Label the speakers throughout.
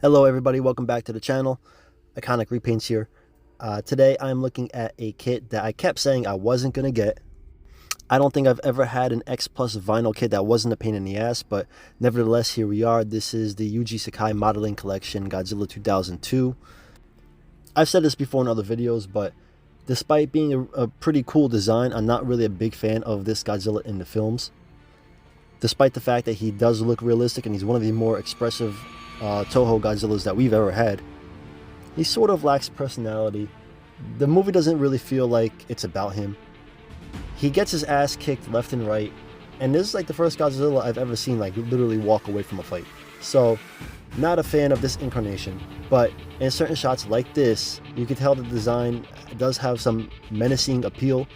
Speaker 1: Hello everybody, welcome back to the channel. Iconic Repaints here. Today I'm looking at a kit that I kept saying I wasn't going to get. I don't think I've ever had an X-Plus vinyl kit that wasn't a pain in the ass, but nevertheless here we are. This is the Yuji Sakai Modeling Collection Godzilla 2002. I've said this before in other videos, but despite being a pretty cool design, I'm not really a big fan of this Godzilla in the films. Despite the fact that he does look realistic and he's one of the more expressive Toho Godzillas that we've ever had, he sort of lacks personality. The movie doesn't really feel like it's about him. He gets his ass kicked left and right, and this is like the first Godzilla I've ever seen like literally walk away from a fight. So not a fan of this incarnation, but in certain shots like this, you can tell the design does have some menacing appeal,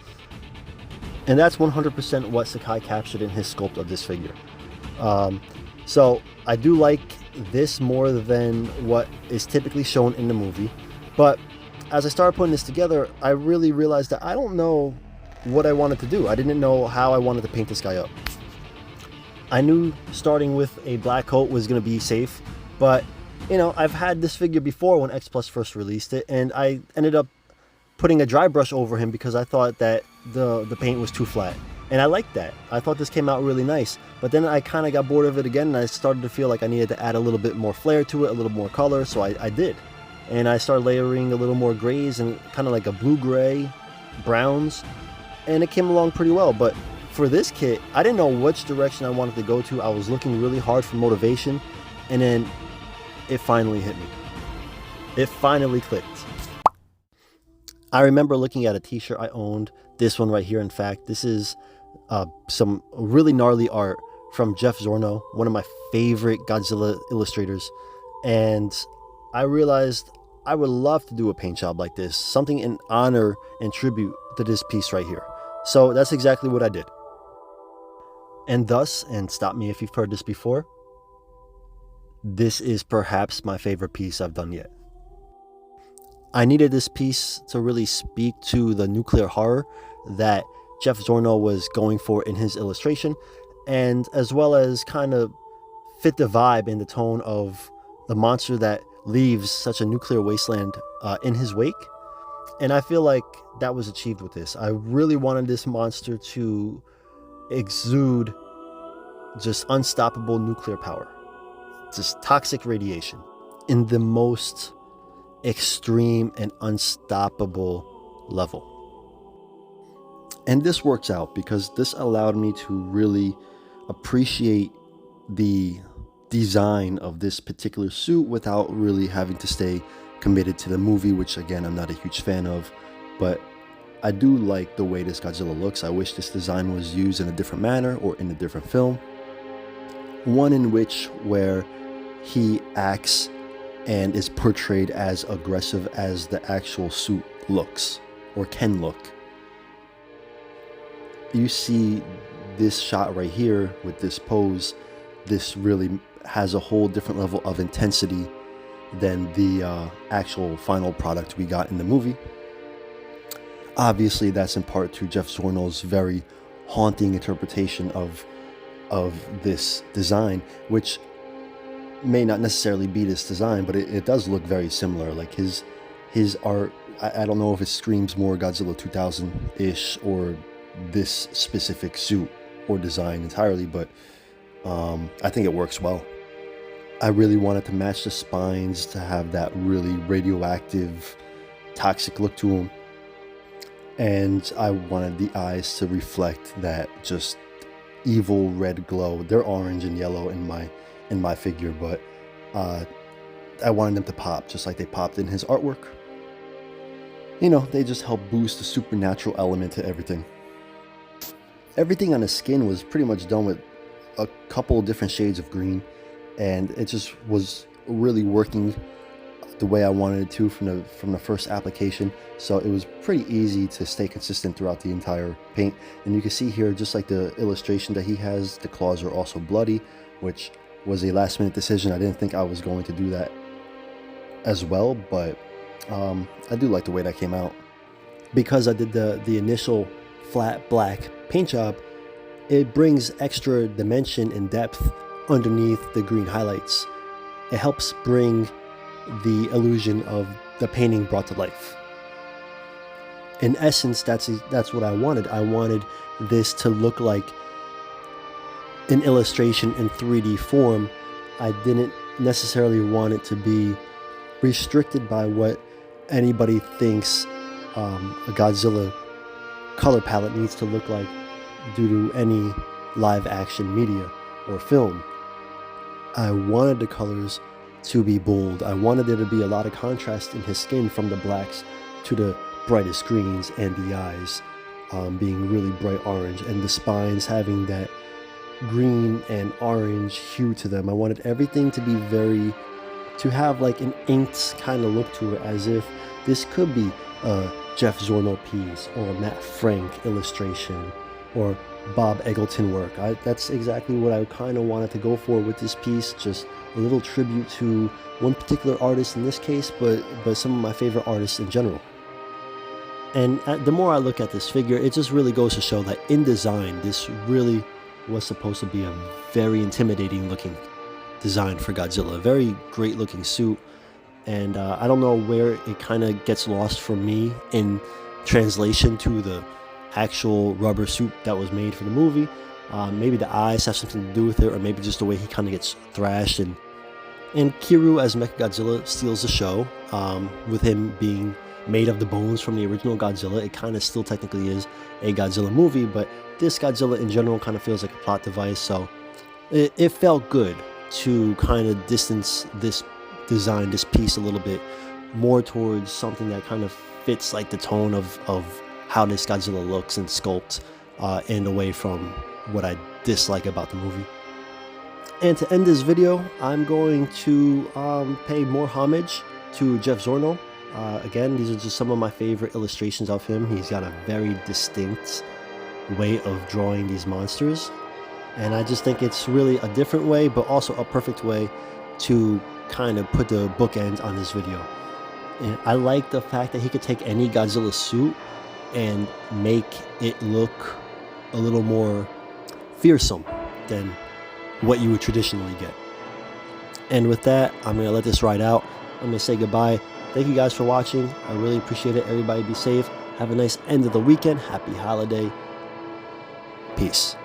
Speaker 1: and that's 100% what Sakai captured in his sculpt of this figure. So I do like this more than what is typically shown in the movie, but as I started putting this together, I really realized that I don't know what I wanted to do. I didn't know how I wanted to paint this guy up. I knew starting with a black coat was going to be safe, but you know, I've had this figure before when X-Plus first released it, and I ended up putting a dry brush over him because I thought that the paint was too flat. And I liked that. I thought this came out really nice. But then I kind of got bored of it again, and I started to feel like I needed to add a little bit more flair to it, a little more color, so I did. And I started layering a little more grays and kind of like a blue-gray, browns, and it came along pretty well. But for this kit, I didn't know which direction I wanted to go to. I was looking really hard for motivation, and then it finally hit me. It finally clicked. I remember looking at a t-shirt I owned, this one right here. In fact, this is some really gnarly art from Jeff Zornow, one of my favorite Godzilla illustrators, and I realized I would love to do a paint job like this, something in honor and tribute to this piece right here. So that's exactly what I did. And thus, and stop me if you've heard this before, this is perhaps my favorite piece I've done yet. I needed this piece to really speak to the nuclear horror that Jeff Zornow was going for in his illustration, and as well as kind of fit the vibe and the tone of the monster that leaves such a nuclear wasteland in his wake. And I feel like that was achieved with this. I really wanted this monster to exude just unstoppable nuclear power, just toxic radiation in the most extreme and unstoppable level. And this works out because this allowed me to really appreciate the design of this particular suit without really having to stay committed to the movie, which again I'm not a huge fan of, but I do like the way this Godzilla looks. I wish this design was used in a different manner or in a different film, one in which where he acts and is portrayed as aggressive as the actual suit looks or can look. You see this shot right here with this pose, this really has a whole different level of intensity than the actual final product we got in the movie. Obviously that's in part to Jeff Zornow's very haunting interpretation of this design, which may not necessarily be this design, but it does look very similar. Like his art, I don't know if it screams more Godzilla 2000-ish or this specific suit or design entirely, but I think it works well. I really wanted to match the spines to have that really radioactive, toxic look to them, and I wanted the eyes to reflect that just evil red glow. They're orange and yellow in my figure, but I wanted them to pop just like they popped in his artwork. You know, they just help boost the supernatural element to everything. Everything on the skin was pretty much done with a couple different shades of green, and it just was really working the way I wanted it to from the first application. So it was pretty easy to stay consistent throughout the entire paint. And you can see here, just like the illustration that he has, the claws are also bloody, which was a last minute decision. I didn't think I was going to do that as well, but I do like the way that came out. Because I did the initial flat black paint job, it brings extra dimension and depth underneath the green highlights. it helps bring the illusion of the painting brought to life. In essence, that's what I wanted. I wanted this to look like an illustration in 3D form. I didn't necessarily want it to be restricted by what anybody thinks a Godzilla color palette needs to look like due to any live action media or film. I wanted the colors to be bold. I wanted there to be a lot of contrast in his skin, from the blacks to the brightest greens, and the eyes being really bright orange, and the spines having that green and orange hue to them. I wanted everything to be to have like an inked kind of look to it, as if this could be a Jeff Zornow piece or a Matt Frank illustration or Bob Eggleton work. That's exactly what I kind of wanted to go for with this piece. Just a little tribute to one particular artist in this case, but some of my favorite artists in general. And the more I look at this figure, it just really goes to show that in design, this really was supposed to be a very intimidating looking design for Godzilla. A very great looking suit. And I don't know where it kind of gets lost for me in translation to the actual rubber suit that was made for the movie. Maybe the eyes have something to do with it, or maybe just the way he kind of gets thrashed. And Kiryu as Mechagodzilla steals the show, with him being made of the bones from the original Godzilla. It kind of still technically is a Godzilla movie, but this Godzilla in general kind of feels like a plot device. So it felt good to kind of distance this design, this piece, a little bit more towards something that kind of fits like the tone of how this Godzilla looks and sculpts, and away from what I dislike about the movie. And to end this video, I'm going to pay more homage to Jeff Zornow. Again, these are just some of my favorite illustrations of him. He's got a very distinct way of drawing these monsters, and I just think it's really a different way, but also a perfect way to kind of put the bookend on this video. And I like the fact that he could take any Godzilla suit and make it look a little more fearsome than what you would traditionally get. And with that, I'm going to let this ride out. I'm going to say goodbye. Thank you guys for watching. I really appreciate it. Everybody be safe. Have a nice end of the weekend. Happy holiday. Peace.